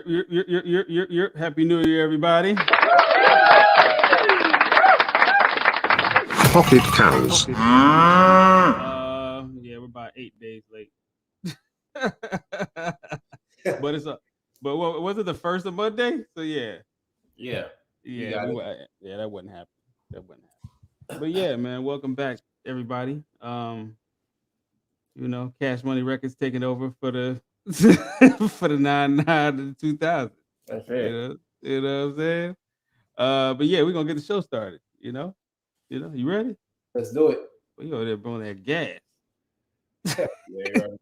You're Happy New Year, everybody. Pocket Cows. Yeah, we're about 8 days late. But it's a. But what was it, the first of Monday? So yeah, Yeah. that wouldn't happen. But yeah, man, welcome back, everybody. Cash Money Records taking over for the for the 99 to 2000. That's it. You know what I'm saying? But yeah, we're gonna get the show started. You ready? Let's do it. We over there blowing that gas. Yeah, you're right.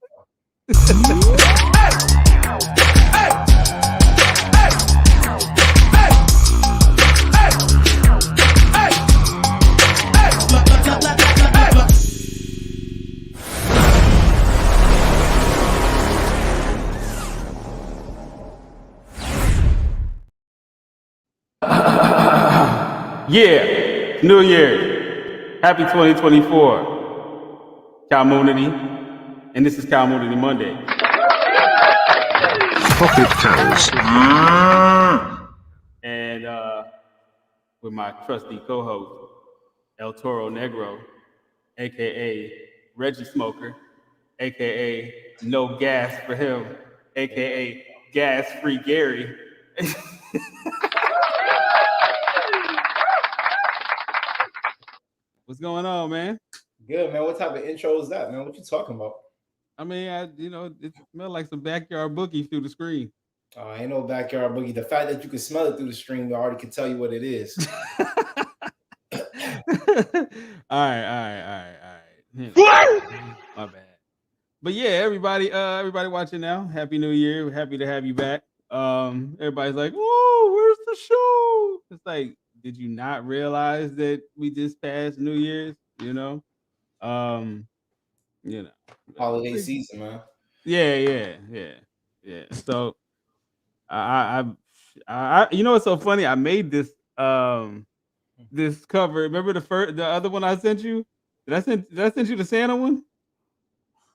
Yeah, New Year. Happy 2024. Cowmoonity. And this is Cowmoonity Monday. Pocket Cows. And with my trusty co-host, El Toro Negro, a.k.a. Reggie Smoker, a.k.a. No Gas for him, a.k.a. Gas Free Gary. What's going on, man? Good, man. What type of intro is that, man? What you talking about? I mean, it smelled like some backyard boogie through the screen. Ain't no backyard boogie. The fact that you can smell it through the stream, I already can tell you what it is. All right. My bad. But yeah, everybody watching now, Happy New Year. We're happy to have you back. Everybody's like, "Oh, where's the show?" It's like, did you not realize that we just passed New Year's? Holiday season, man. Yeah. So I it's so funny. I made this this cover. Remember the other one I sent you? Did I send you the Santa one?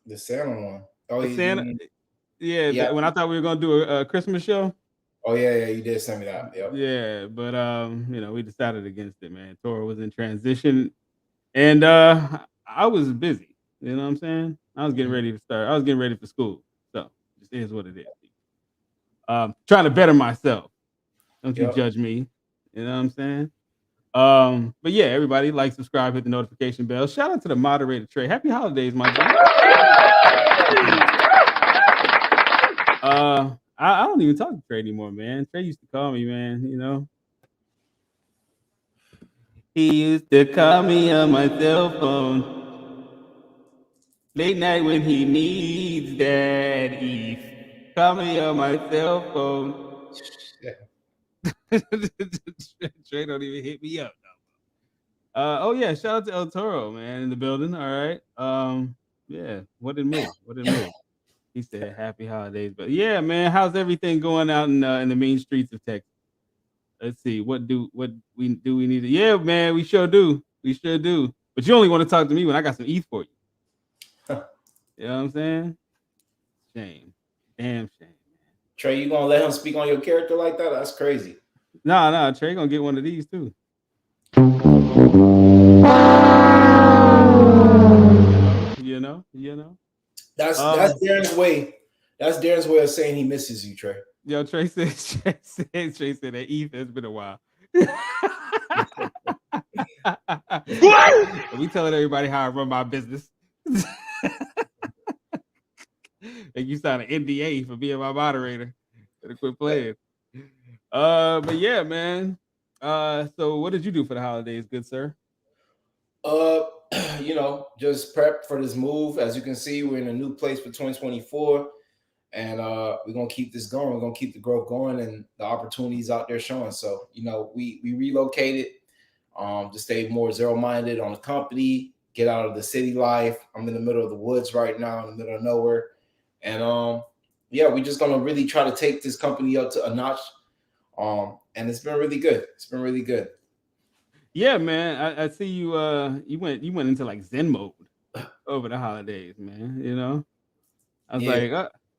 The Santa one. Oh, the Santa. Yeah. When I thought we were gonna do a Christmas show. Oh yeah, you did send me that. Yep. Yeah, but we decided against it, man. Toro was in transition, and I was busy. You know what I'm saying? I was getting ready to start. I was getting ready for school, so it is what it is. Trying to better myself. Don't you judge me? You know what I'm saying? But yeah, everybody like, subscribe, hit the notification bell. Shout out to the moderator Trey. Happy holidays, my dude. I don't even talk to Trey anymore, man. Trey used to call me, man. He used to call me on my cell phone late night when he needs that Eve. Call me on my cell phone. Trey don't even hit me up. Oh yeah, shout out to El Toro, man, in the building. All right. Yeah. What did move? He said happy holidays. But yeah, man, how's everything going out in the main streets of Texas? Let's see. What we need to? Yeah, man, we sure do. But you only want to talk to me when I got some ETH for you. You know what I'm saying? Shame. Damn shame, man. Trey, you gonna let him speak on your character like that? That's crazy. Nah, Trey gonna get one of these too. You know. That's Darren's way. That's Darren's way of saying he misses you, Trey. Yo, Trey said that ETH has been a while. We telling everybody how I run my business. And you signed an NDA for being my moderator. Better quit playing. But yeah, man. So what did you do for the holidays, good sir? Just prep for this move. As you can see, we're in a new place for 2024, and we're gonna keep this going. We're gonna keep the growth going and the opportunities out there showing. So, we relocated to stay more zero-minded on the company, get out of the city life. I'm in the middle of the woods right now, in the middle of nowhere. And we're just gonna really try to take this company up to a notch. And it's been really good. Yeah, man. I see you. You went into like Zen mode over the holidays, man. I was like,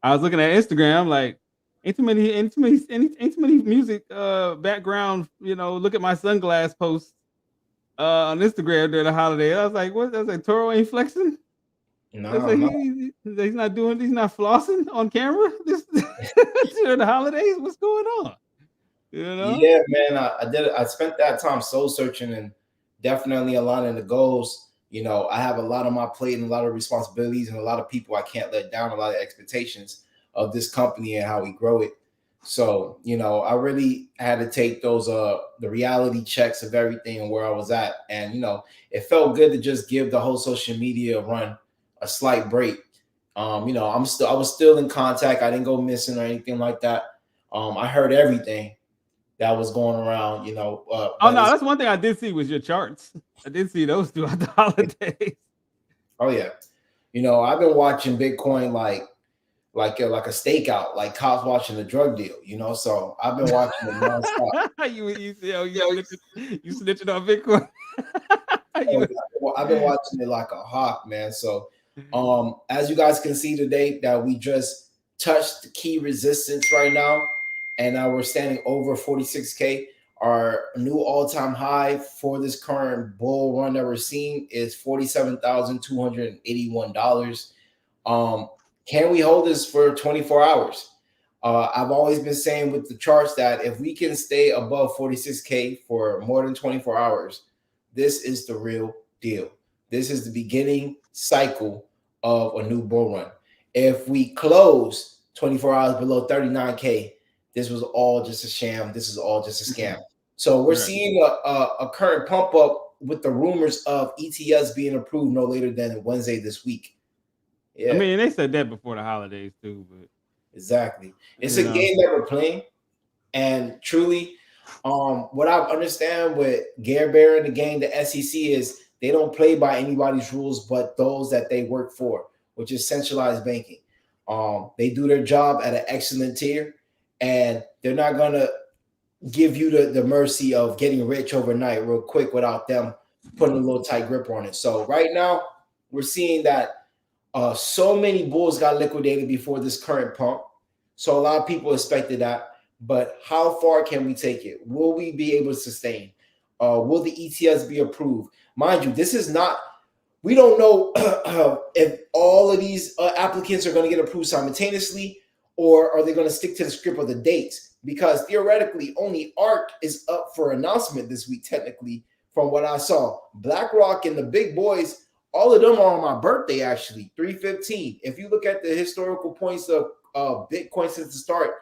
I was looking at Instagram, like, Ain't too many music background. Look at my sunglass posts on Instagram during the holiday. I was like, what? I was like, Toro ain't flexing. That's No, like no. he's not flossing on camera this during the holidays. What's going on? Yeah, man. I spent that time soul searching and definitely aligning the goals. I have a lot on my plate and a lot of responsibilities and a lot of people I can't let down, a lot of expectations of this company and how we grow it. So, I really had to take those the reality checks of everything and where I was at. And, it felt good to just give the whole social media run a slight break. I was still in contact. I didn't go missing or anything like that. I heard everything that was going around, Oh but no, that's one thing I did see was your charts. I did see those throughout the holidays. oh yeah, I've been watching Bitcoin like a stakeout, like cops watching a drug deal, So I've been watching it nonstop. you snitching on Bitcoin. I've been watching it like a hawk, man. So, as you guys can see today, that we just touched the key resistance right now, and now we're standing over 46K. Our new all-time high for this current bull run that we're seeing is $47,281. Can we hold this for 24 hours? I've always been saying with the charts that if we can stay above 46K for more than 24 hours, this is the real deal. This is the beginning cycle of a new bull run. If we close 24 hours below 39K, this was all just a sham. This is all just a scam. So we're seeing a current pump up with the rumors of ETS being approved no later than Wednesday this week. Yeah. I mean, they said that before the holidays too, but exactly. It's a game that we're playing, and truly, what I understand with Gare Bear in the game, the SEC, is they don't play by anybody's rules but those that they work for, which is centralized banking. They do their job at an excellent tier, and they're not gonna give you the mercy of getting rich overnight real quick without them putting a little tight grip on it. So right now, we're seeing that so many bulls got liquidated before this current pump. So a lot of people expected that. But how far can we take it? Will we be able to sustain? Will the ETS be approved? Mind you, this is not, we don't know if all of these applicants are going to get approved simultaneously, or are they going to stick to the script of the dates? Because theoretically, only ARK is up for announcement this week, technically, from what I saw. BlackRock and the big boys, all of them are on my birthday, actually, 3/15. If you look at the historical points of Bitcoin since the start,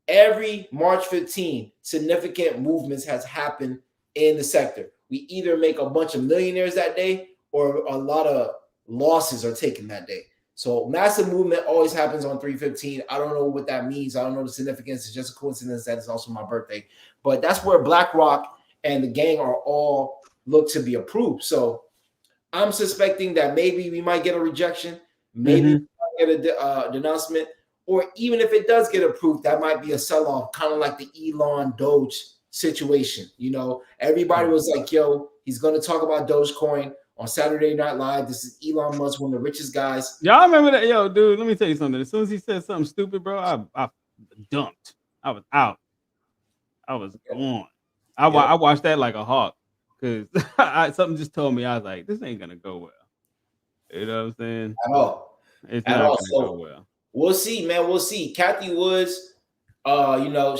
every March 15, significant movements has happened in the sector. We either make a bunch of millionaires that day or a lot of losses are taken that day. So massive movement always happens on 3/15. I don't know what that means. I don't know the significance. It's just a coincidence that it's also my birthday. But that's where BlackRock and the gang are all look to be approved. So I'm suspecting that maybe we might get a rejection. Maybe we might get a denouncement. Or even if it does get approved, that might be a sell-off, kind of like the Elon Doge situation. Everybody was like, yo, he's going to talk about Dogecoin on Saturday Night Live. This is Elon Musk, one of the richest guys. Y'all remember that? Yo, dude, let me tell you something. As soon as he said something stupid, bro, I dumped. I was out. I was gone. I watched that like a hawk because something just told me, I was like, this ain't going to go well. You know what I'm saying? At all. It's not going to go well. We'll see, man. We'll see. Kathy Woods,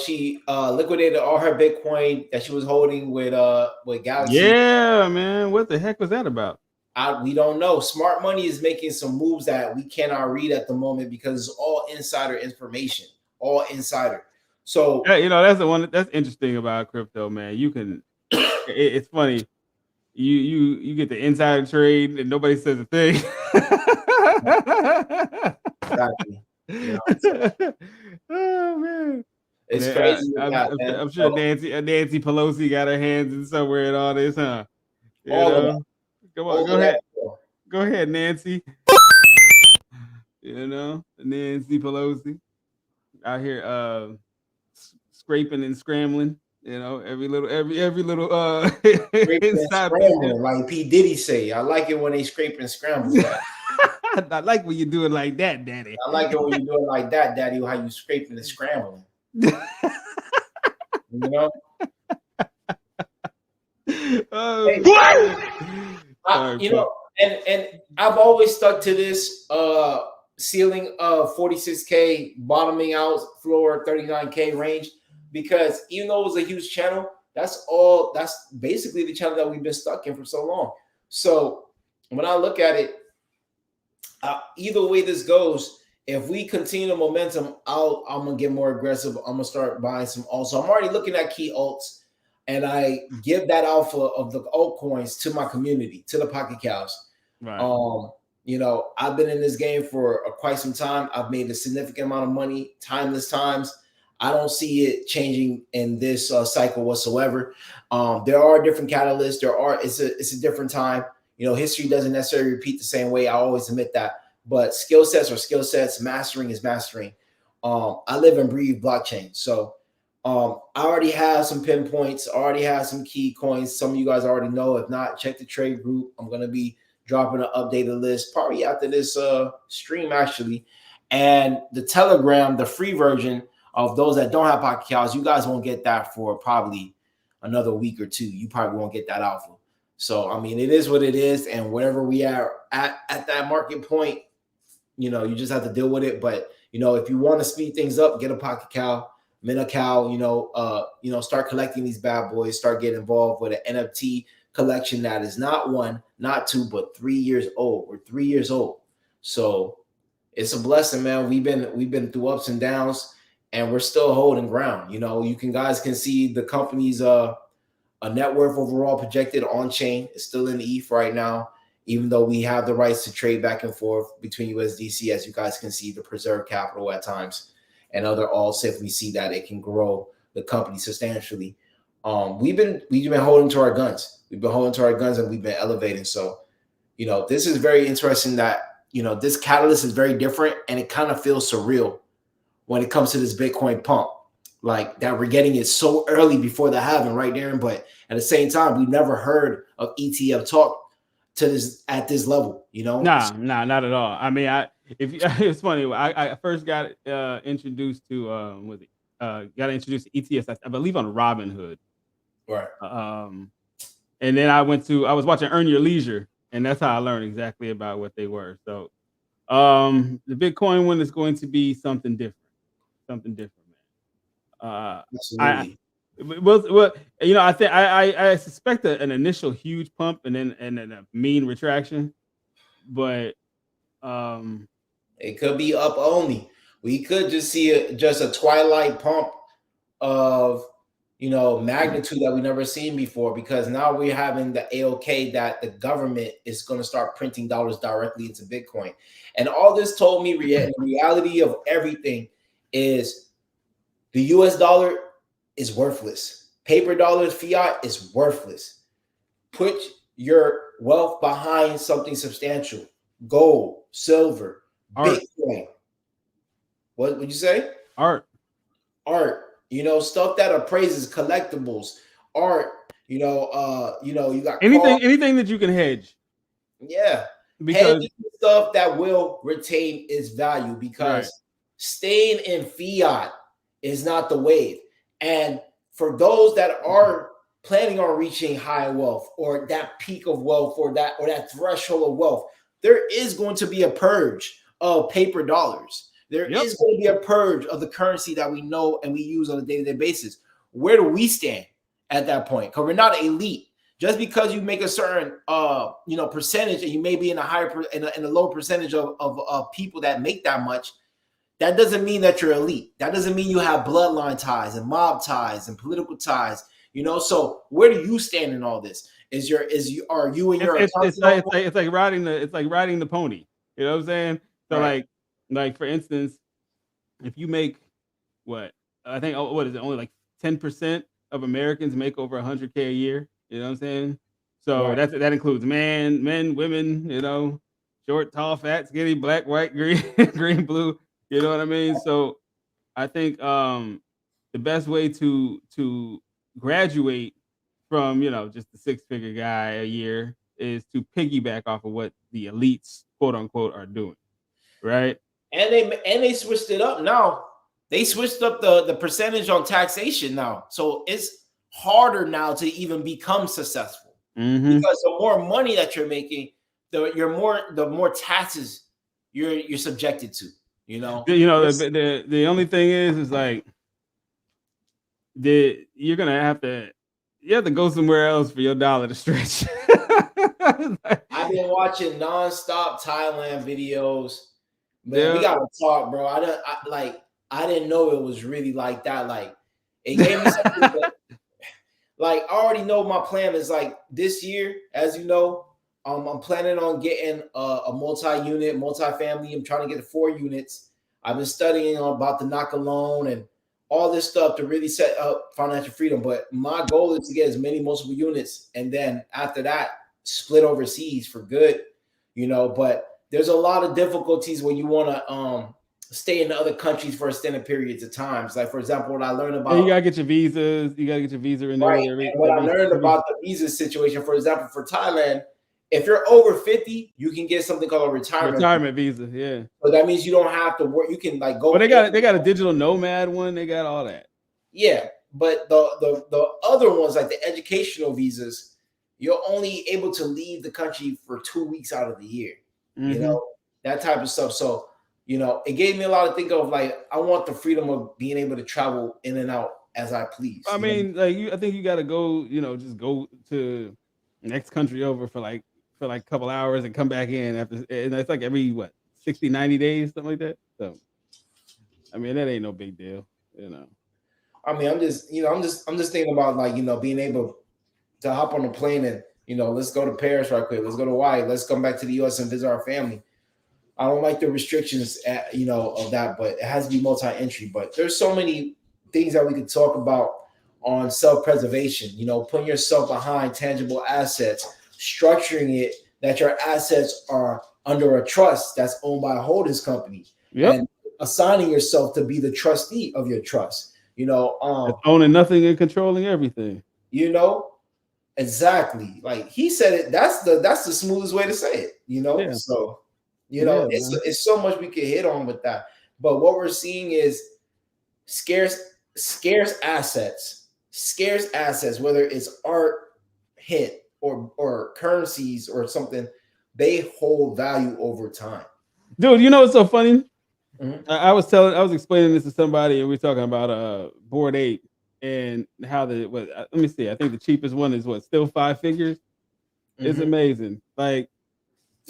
she liquidated all her Bitcoin that she was holding with Galaxy. Yeah, man. What the heck was that about? We don't know. Smart Money is making some moves that we cannot read at the moment because it's all insider information, all insider. So that's the one that's interesting about crypto, man. You can, it's funny. You get the insider trade and nobody says a thing. Exactly. Oh man, it's crazy. I'm sure Nancy Pelosi got her hands in somewhere in all this, huh? Come on, go ahead, Nancy. Nancy Pelosi out here scraping and scrambling. Every little inside like P. Diddy say. I like it when they scrape and scramble. I like when you do it like that, Daddy. I like it when you do it like that, Daddy. How you scraping and scrambling. You know. Oh, Hey, sorry, you know, and I've always stuck to this ceiling of 46K, bottoming out floor 39K range, because even though it was a huge channel, that's basically the channel that we've been stuck in for so long. So when I look at it, either way this goes, if we continue the momentum, I'm gonna get more aggressive. I'm gonna start buying some alts. So I'm already looking at key alts, and I give that alpha of the altcoins to my community, to the Pocket Cows. right. You know, I've been in this game for quite some time. I've made a significant amount of money, timeless times. I don't see it changing in this cycle whatsoever. There are different catalysts. It's a different time. You know, history doesn't necessarily repeat the same way. I always admit that. But skill sets are skill sets. Mastering is mastering. I live and breathe blockchain. So I already have some pinpoints. I already have some key coins. Some of you guys already know. If not, check the trade group. I'm going to be dropping an updated list probably after this stream, actually. And the Telegram, the free version of those that don't have Pocket Cows, you guys won't get that for probably another week or two. You probably won't get that alpha. So, I mean, it is what it is. And whatever we are at that market point, you know, you just have to deal with it. But, you know, if you want to speed things up, get a Pocket Cow, mint a cow, start collecting these bad boys, start getting involved with an NFT collection that is not 1, not 2, but 3 years old. We're 3 years old. So it's a blessing, man. We've been through ups and downs, and we're still holding ground. You know, guys can see the company's a net worth overall projected on chain is still in the ETH right now, even though we have the rights to trade back and forth between USDC, as you guys can see, to preserve capital at times, and other alts if we see that it can grow the company substantially. We've been holding to our guns. We've been holding to our guns, and we've been elevating. So, you know, this is very interesting that, you know, this catalyst is very different, and it kind of feels surreal when it comes to this Bitcoin pump. Like that we're getting it so early before the halving, right, Darren? But at the same time, we never heard of ETF talk to this at this level, you know? Nah, not at all. I mean, it's funny. I first got introduced to got introduced to ETFs, I believe, on Robinhood. Right. And then I was watching Earn Your Leisure, and that's how I learned exactly about what they were. So the Bitcoin one is going to be something different. Something different, man. Absolutely. Well, you know, I think I suspect an initial huge pump and then a mean retraction, but it could be up only. We could just see just a twilight pump of, you know, magnitude that we never seen before, because now we're having the AOK that the government is going to start printing dollars directly into Bitcoin. And all this told me the reality of everything is the US dollar is worthless. Paper dollars, fiat is worthless. Put your wealth behind something substantial. Gold, silver, art. Bitcoin. What would you say? Art. You know, stuff that appraises, collectibles, art. You know, you got anything that you can hedge. Yeah, because stuff that will retain its value, because staying in fiat is not the wave. And for those that are planning on reaching high wealth, or that peak of wealth, or that threshold of wealth, there is going to be a purge of paper dollars. There is going to be a purge of the currency that we know and we use on a day-to-day basis. Where do we stand at that point? Because we're not elite. Just because you make a certain percentage, and you may be in a low percentage of people that make that much, that doesn't mean that you're elite. That doesn't mean you have bloodline ties and mob ties and political ties. You know, so where do you stand in all this? It's like riding the pony. You know what I'm saying? So like for instance, if you make what is it, only like 10% of Americans make over 100K a year. You know what I'm saying? So that includes men, women, you know, short, tall, fat, skinny, black, white, green, green, blue. You know what I mean? So I think the best way to graduate from, you know, just a 6-figure guy a year is to piggyback off of what the elites, quote unquote, are doing, right? And they switched it up now. They switched up the percentage on taxation now, so it's harder now to even become successful because the more money that you're making, the more taxes you're subjected to. You know, the only thing is like you're gonna have to go somewhere else for your dollar to stretch. I've been watching nonstop Thailand videos. Man, we gotta talk, bro. I didn't know it was really like that. Like, it gave me something. Like, I already know my plan is like this year, as you know, I'm planning on getting a multi-unit, multi-family. I'm trying to get 4 units. I've been studying about the NACA loan and all this stuff to really set up financial freedom. But my goal is to get as many multiple units, and then after that, split overseas for good. You know, but there's a lot of difficulties when you want to stay in other countries for extended periods of times. Like, for example, what I learned about, you gotta get your visas. You gotta get your visa in there. Right. And what I learned about the visa situation, for example, for Thailand, if you're over 50, you can get something called a retirement visa. Yeah. So that means you don't have to work. You can like go. But they got a digital nomad one. They got all that. Yeah, but the other ones, like the educational visas, you're only able to leave the country for 2 weeks out of the year. You know, that type of stuff. So, you know, it gave me a lot to think of. Like, I want the freedom of being able to travel in and out as I please. I mean, I think you got to go. You know, just go to the next country over for like a couple hours and come back in after. And it's like every 60, 90 days, something like that. So, I mean, that ain't no big deal. You know. I mean, I'm just thinking about, like, you know, being able to hop on a plane and, you know, let's go to Paris right quick. Let's go to Hawaii. Let's come back to the U.S. and visit our family. I don't like the restrictions, of that, but it has to be multi-entry. But there's so many things that we could talk about on self-preservation. You know, putting yourself behind tangible assets, structuring it that your assets are under a trust that's owned by a holdings company, and assigning yourself to be the trustee of your trust. You know, owning nothing and controlling everything. You know, exactly. Like he said it. That's the smoothest way to say it. You know, so you know, it's so much we could hit on with that. But what we're seeing is scarce assets, whether it's art, hint, or currencies or something, they hold value over time. Dude, you know what's so funny? I was explaining this to somebody, and we were talking about Bored Ape and how let me see. I think the cheapest one is still 5 figures. It's amazing. Like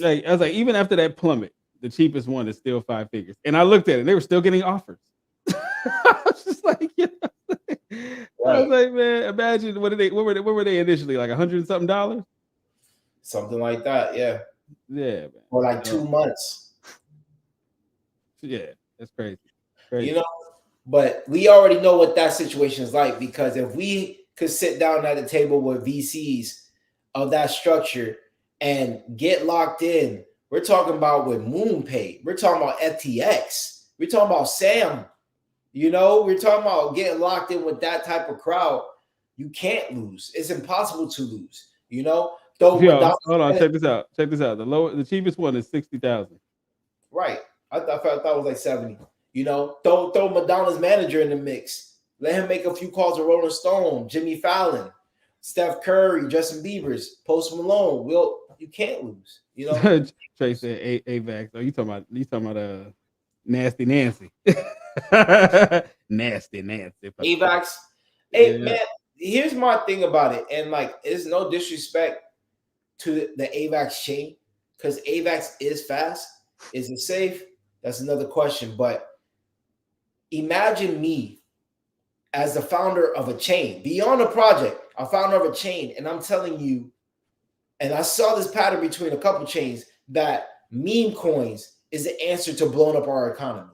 I was like, even after that plummet, the cheapest one is still 5 figures. And I looked at it, and they were still getting offers. I was just like, I was like, man, imagine what were they initially, like $100 and something? Something like that, yeah. Yeah, man. Or like 2 months. Yeah, that's crazy. You know, but we already know what that situation is like, because if we could sit down at the table with VCs of that structure and get locked in, we're talking about with MoonPay, we're talking about FTX, we're talking about Sam, you know, we're talking about getting locked in with that type of crowd. You can't lose. It's impossible to lose, you know. Hold on, check this out. The cheapest one is 60,000. Right. I thought it was like 70. You know, throw Madonna's manager in the mix. Let him make a few calls to Rolling Stone, Jimmy Fallon, Steph Curry, Justin Bieber's, Post Malone. You can't lose. You know. Trey said AVAX. Oh, you talking about Nasty Nancy. Nasty Nancy. AVAX. Hey, man, here's my thing about it. And like, it's no disrespect to the AVAX chain, because AVAX is fast. Is it safe? That's another question. But imagine me as the founder of a chain, beyond a project, a founder of a chain, and I'm telling you, and I saw this pattern between a couple chains, that meme coins is the answer to blowing up our economy,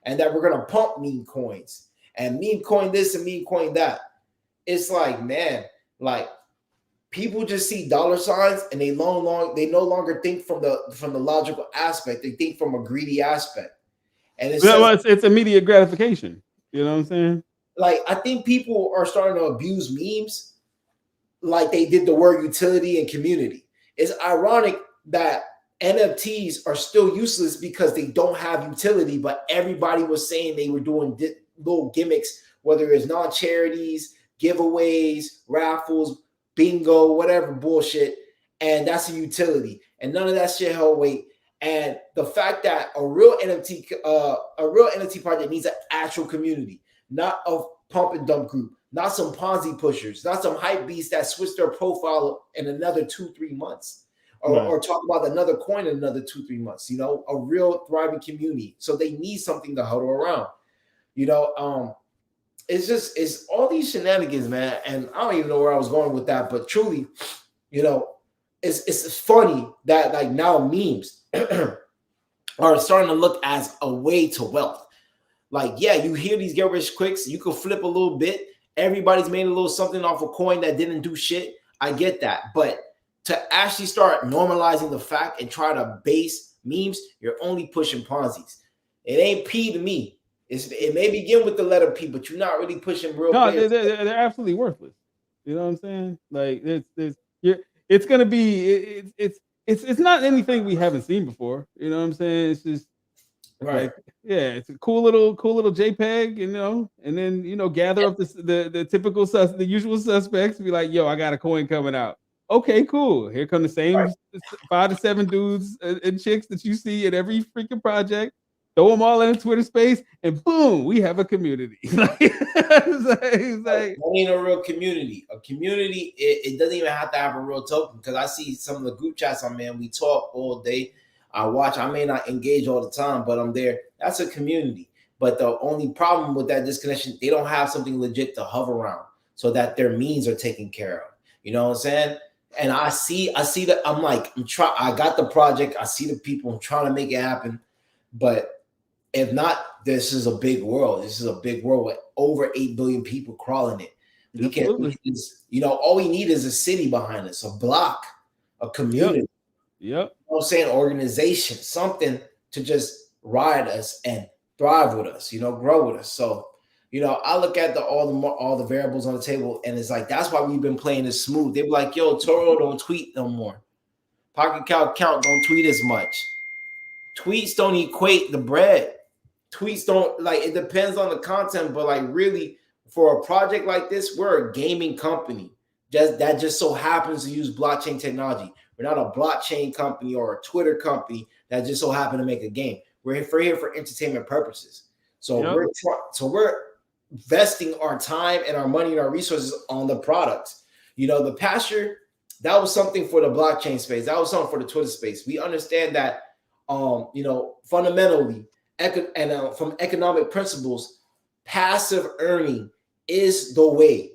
and that we're going to pump meme coins and meme coin this and meme coin that. It's like, man, like, people just see dollar signs and they no longer think from the logical aspect. They think from a greedy aspect. And it's immediate gratification. You know what I'm saying? Like, I think people are starting to abuse memes like they did the word utility and community. It's ironic that NFTs are still useless because they don't have utility, but everybody was saying they were doing little gimmicks, whether it's non-charities, giveaways, raffles, bingo, whatever bullshit, and that's a utility. And none of that shit held weight. And the fact that a real NFT project needs an actual community, not a pump and dump group, not some Ponzi pushers, not some hype beasts that switch their profile in another 2-3 months, or talk about another coin in another 2-3 months. You know, a real thriving community. So they need something to huddle around. You know, it's all these shenanigans, man. And I don't even know where I was going with that, but truly, you know, it's funny that like now memes are starting to look as a way to wealth. Like, yeah, you hear these get rich quicks, you can flip a little bit. Everybody's made a little something off a coin that didn't do shit. I get that. But to actually start normalizing the fact and try to base memes, you're only pushing Ponzi's. It ain't P to me. It may begin with the letter P, but you're not really pushing real. No, they're absolutely worthless. You know what I'm saying? Like it's gonna be it's not anything we haven't seen before. You know what I'm saying? It's just right. Like, yeah, it's a cool little JPEG, you know, and then gather up the typical the usual suspects. Be like, yo, I got a coin coming out. Okay, cool. Here come the same 5 to 7 dudes and chicks that you see at every freaking project. Throw them all in a Twitter space, and boom, we have a community. It's like, that ain't a real community. A community, it doesn't even have to have a real token. Because I see some of the group chats I'm in, we talk all day. I watch. I may not engage all the time, but I'm there. That's a community. But the only problem with that disconnection, they don't have something legit to hover around so that their means are taken care of. You know what I'm saying? And I see that. I'm like, I got the project. I see the people. I'm trying to make it happen. But if not, this is a big world. This is a big world with over 8 billion people crawling it. We can, all we need is a city behind us, a block, a community. Yep. You know what I'm saying? Organization, something to just ride us and thrive with us, grow with us. So, I look at all the variables on the table, and it's like, that's why we've been playing this smooth. They be like, yo, Toro, don't tweet no more. Pocket Cow account, don't tweet as much. Tweets don't equate the bread. Tweets don't, like, it depends on the content, but like really for a project like this, we're a gaming company that just so happens to use blockchain technology. We're not a blockchain company or a Twitter company that just so happen to make a game. We're here for entertainment purposes. So we're investing our time and our money and our resources on the products. The pasture, that was something for the blockchain space. That was something for the Twitter space. We understand that, fundamentally, from economic principles, passive earning is the way.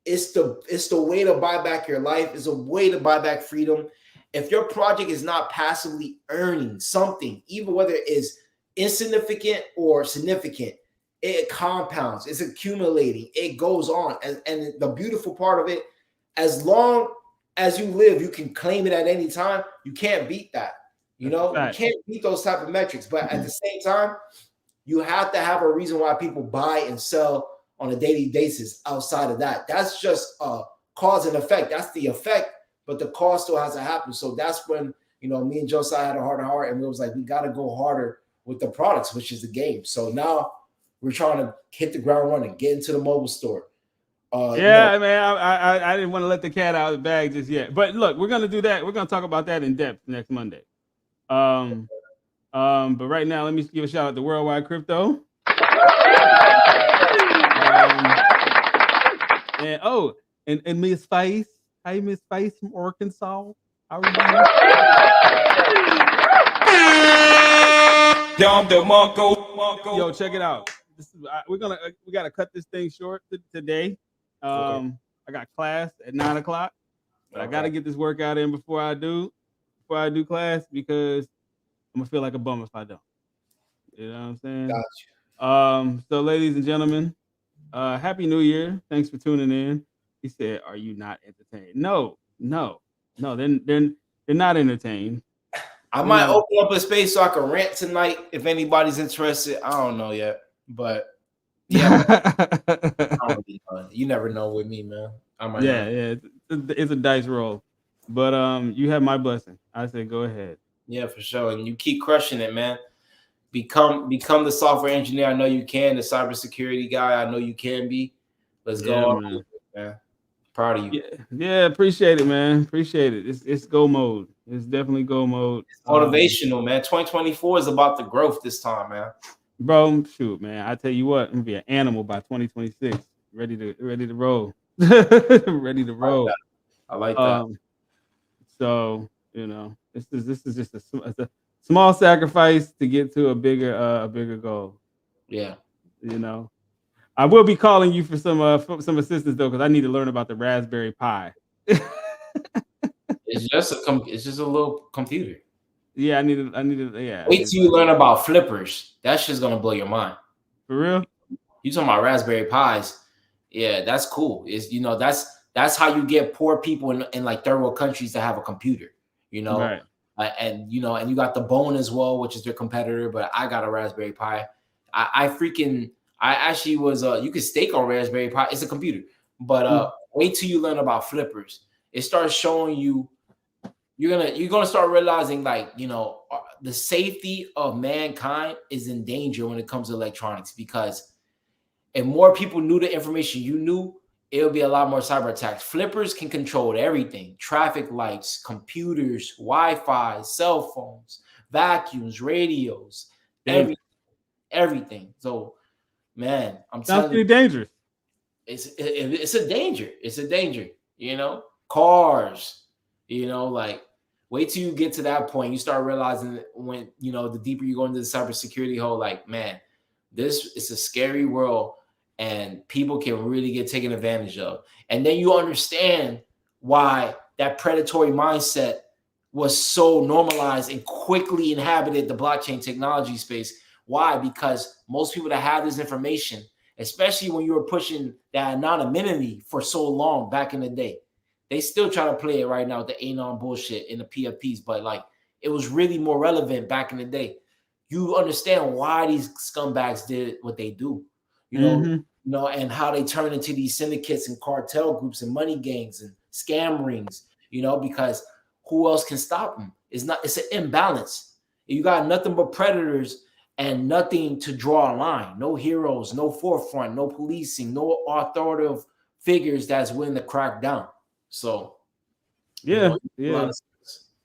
It's the way to buy back your life. It's a way to buy back freedom. If your project is not passively earning something, even whether it is insignificant or significant, it compounds. It's accumulating. It goes on. And the beautiful part of it, as long as you live, you can claim it at any time. You can't beat that. You can't beat those type of metrics. But at the same time, you have to have a reason why people buy and sell on a daily basis outside of that. That's just a cause and effect. That's the effect, but the cause still has to happen. So that's when, me and Josiah had a heart-to-heart, and we was like, we got to go harder with the products, which is the game. So now we're trying to hit the ground running, get into the mobile store. Man, I didn't want to let the cat out of the bag just yet. But look, we're going to do that. We're going to talk about that in depth next Monday. But right now, let me give a shout out to Worldwide Crypto. And Miss Face. Hey, Miss Face from Arkansas. How are you? Yo, check it out. We gotta cut this thing short today. I got class at 9:00, but I gotta get this workout in before I do class, because I'm gonna feel like a bum if I don't. You know what I'm saying? Gotcha. So ladies and gentlemen, Happy New Year. Thanks for tuning in. He said, "Are you not entertained?" No, they're not entertained. I might open up a space so I can rant tonight if anybody's interested. I don't know yet, but yeah, you never know with me, man. It's a dice roll. But you have my blessing. I say go ahead. Yeah, for sure. And you keep crushing it, man. Become the software engineer I know you can, the cybersecurity guy I know you can be. Let's Yeah, go on, man. man. Proud of you. Yeah, appreciate it, man. Appreciate it. It's go mode. It's definitely go mode. Motivational, man. 2024 is about the growth this time, man. Bro, shoot, man. I tell you what, I'm gonna be an animal by 2026. Ready to roll. Ready to roll. I like that. So this is just a small sacrifice to get to a bigger goal. Yeah. I will be calling you for some assistance though, because I need to learn about the Raspberry Pi. It's just a little computer. Yeah, I need to. Yeah. Wait till you learn about flippers. That shit's gonna blow your mind. For real? You talking about Raspberry Pis? Yeah, that's cool. Is that's how you get poor people in like third world countries to have a computer. Right. And you got the Bone as well, which is their competitor. But I got a Raspberry Pi. I actually was you could stake on Raspberry Pi. It's a computer. But wait till you learn about flippers. It starts showing you. You're gonna start realizing the safety of mankind is in danger when it comes to electronics, because if more people knew the information you knew, it would be a lot more cyber attacks. Flippers can control everything: traffic lights, computers, Wi-Fi, cell phones, vacuums, radios, everything. So, man, I'm sounds telling pretty you, dangerous. It's a danger. It's a danger. Cars. Wait till you get to that point. You start realizing when the deeper you go into the cybersecurity hole, like, man, this is a scary world, and people can really get taken advantage of. And then you understand why that predatory mindset was so normalized and quickly inhabited the blockchain technology space. Why? Because most people that have this information, especially when you were pushing that anonymity for so long back in the day, they still try to play it right now with the anon bullshit in the PFPs, but it was really more relevant back in the day. You understand why these scumbags did what they do, and how they turn into these syndicates and cartel groups and money gangs and scam rings, because who else can stop them? It's an imbalance. You got nothing but predators and nothing to draw a line. No heroes, no forefront, no policing, no authoritative figures that's willing to crack down. So, yeah, it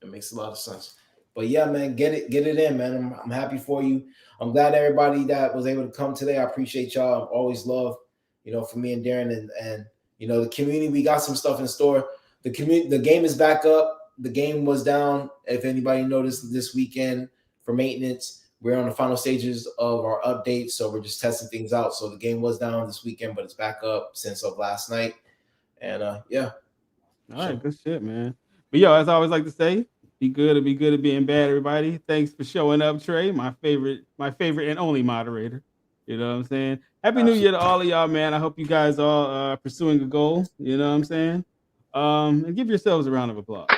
makes a lot of sense. But yeah, man, get it in, man. I'm happy for you. I'm glad everybody that was able to come today. I appreciate y'all. Always love, for me and Darren and the community. We got some stuff in store. The game is back up. The game was down. If anybody noticed this weekend for maintenance, we're on the final stages of our update, so we're just testing things out. So the game was down this weekend, but it's back up since of last night. And yeah. All right, good shit, man. But as I always like to say, be good at being bad, everybody. Thanks for showing up, Trey, my favorite and only moderator. You know what I'm saying? Happy New Year to all of y'all, man. I hope you guys all are pursuing a goal. You know what I'm saying? And give yourselves a round of applause.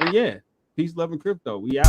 And peace, love, and crypto. We out.